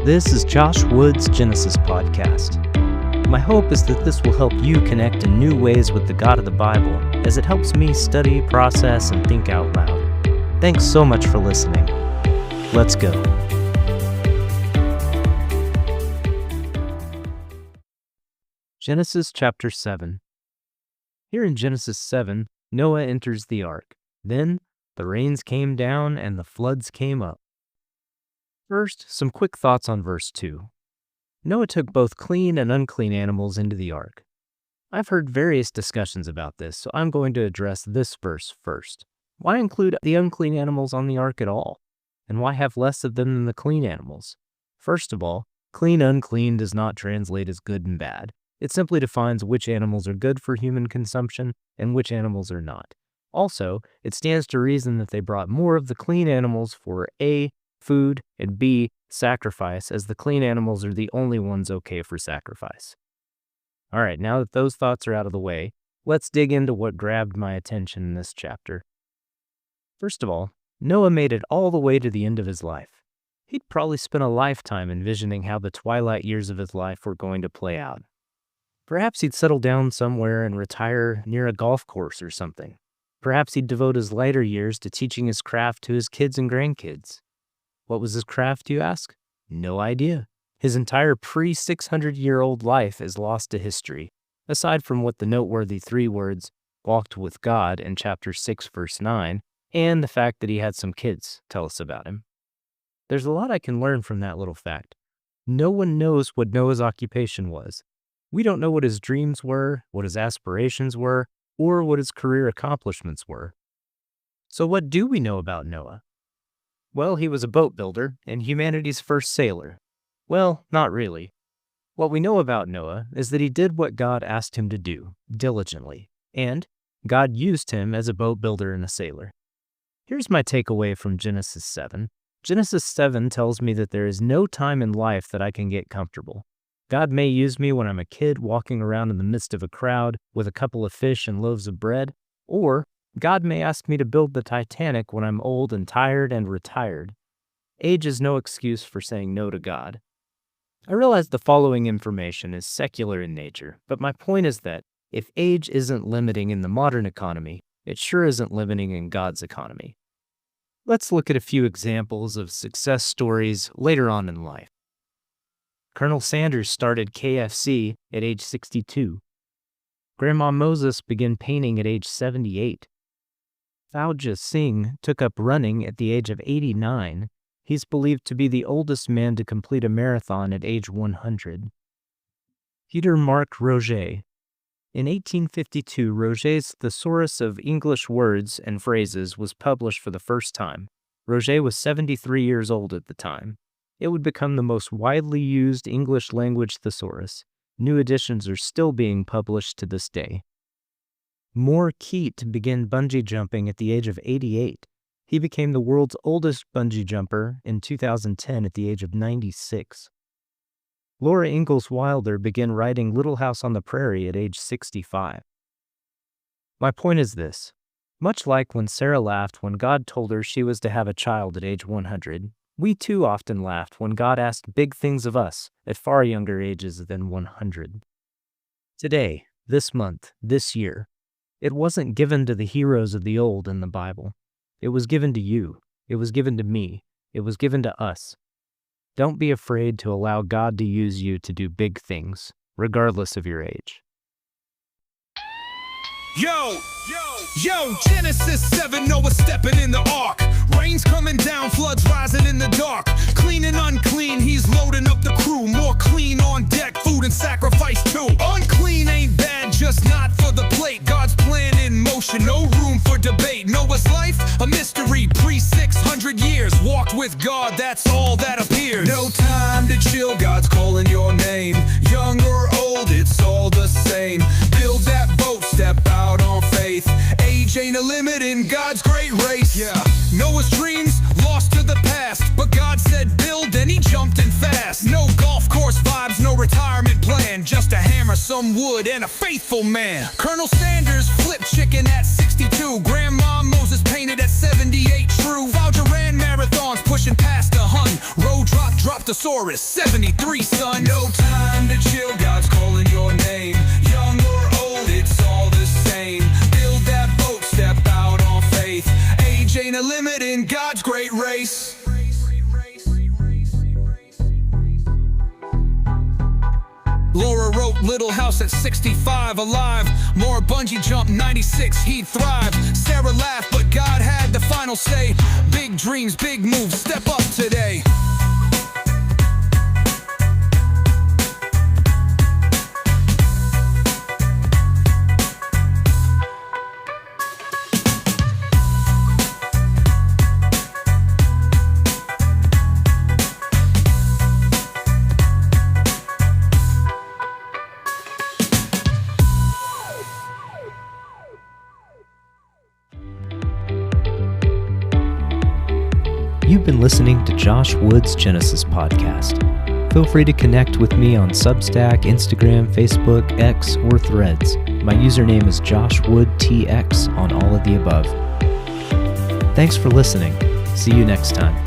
This is Josh Wood's Genesis Podcast. My hope is that this will help you connect in new ways with the God of the Bible as it helps me study, process, and think out loud. Thanks so much for listening. Let's go. Genesis chapter 7. Here in Genesis 7, Noah enters the ark. Then the rains came down and the floods came up. First, some quick thoughts on verse 2. Noah took both clean and unclean animals into the ark. I've heard various discussions about this, so I'm going to address this verse first. Why include the unclean animals on the ark at all? And why have less of them than the clean animals? First of all, clean-unclean does not translate as good and bad. It simply defines which animals are good for human consumption and which animals are not. Also, it stands to reason that they brought more of the clean animals for A, food, and B, sacrifice, as the clean animals are the only ones okay for sacrifice. Alright, now that those thoughts are out of the way, let's dig into what grabbed my attention in this chapter. First of all, Noah made it all the way to the end of his life. He'd probably spent a lifetime envisioning how the twilight years of his life were going to play out. Perhaps he'd settle down somewhere and retire near a golf course or something. Perhaps he'd devote his later years to teaching his craft to his kids and grandkids. What was his craft, you ask? No idea. His entire pre-600-year-old life is lost to history, aside from what the noteworthy 3 words, walked with God in chapter 6, verse 9, and the fact that he had some kids tell us about him. There's a lot I can learn from that little fact. No one knows what Noah's occupation was. We don't know what his dreams were, what his aspirations were, or what his career accomplishments were. So what do we know about Noah? Well, he was a boat builder and humanity's first sailor. Well, not really. What we know about Noah is that he did what God asked him to do, diligently, and God used him as a boat builder and a sailor. Here's my takeaway from Genesis 7. Genesis 7 tells me that there is no time in life that I can get comfortable. God may use me when I'm a kid walking around in the midst of a crowd with a couple of fish and loaves of bread, or God may ask me to build the Titanic when I'm old and tired and retired. Age is no excuse for saying no to God. I realize the following information is secular in nature, but my point is that if age isn't limiting in the modern economy, it sure isn't limiting in God's economy. Let's look at a few examples of success stories later on in life. Colonel Sanders started KFC at age 62. Grandma Moses began painting at age 78. Fauja Singh took up running at the age of 89. He's believed to be the oldest man to complete a marathon at age 100. Peter Marc Roget. In 1852, Roget's Thesaurus of English Words and Phrases was published for the first time. Roget was 73 years old at the time. It would become the most widely used English language thesaurus. New editions are still being published to this day. Moore Keat began bungee jumping at the age of 88. He became the world's oldest bungee jumper in 2010 at the age of 96. Laura Ingalls Wilder began writing Little House on the Prairie at age 65. My point is this. Much like when Sarah laughed when God told her she was to have a child at age 100, we too often laughed when God asked big things of us at far younger ages than 100. Today, this month, this year, it wasn't given to the heroes of the old in the Bible. It was given to you. It was given to me. It was given to us. Don't be afraid to allow God to use you to do big things, regardless of your age. Yo, Genesis 7, Noah stepping in the ark. Rain's coming down, floods rising in the dark. Clean and unclean, he's loading up the crew. More clean on deck, food and sacrifice too. Unclean ain't bad, just not for the plate. God's plan in motion, no room for debate. Noah's life, a mystery, pre-600 years. Walked with God, that's all that appears. No time to chill, God's calling your name. Young or old, it's all the same. Build that boat, step out on faith. Age ain't a limit in God's great race. Yeah, Noah's dreams lost to the past, but God said build and he jumped in fast. No golf course vibes, no retirement plan, just a hammer, some wood, and a faithful man. Colonel Sanders flipped chicken at 62. Grandma Moses painted at 78. True, Fauja ran marathons pushing past 100. Road dropped a Brontosaurus, 73, son. No time to chill, God's calling your name. Young or old, it's all the same. Build that boat, step out on faith. Age ain't a limit in God's great race. Laura wrote Little House at 65, alive. More bungee jump, 96, he'd thrive. Sarah laughed, but God had the final say. Big dreams, big moves, step up today. You've been listening to Josh Wood's Genesis podcast. Feel free to connect with me on Substack, Instagram, Facebook, X, or Threads. My username is JoshWoodTX on all of the above. Thanks for listening. See you next time.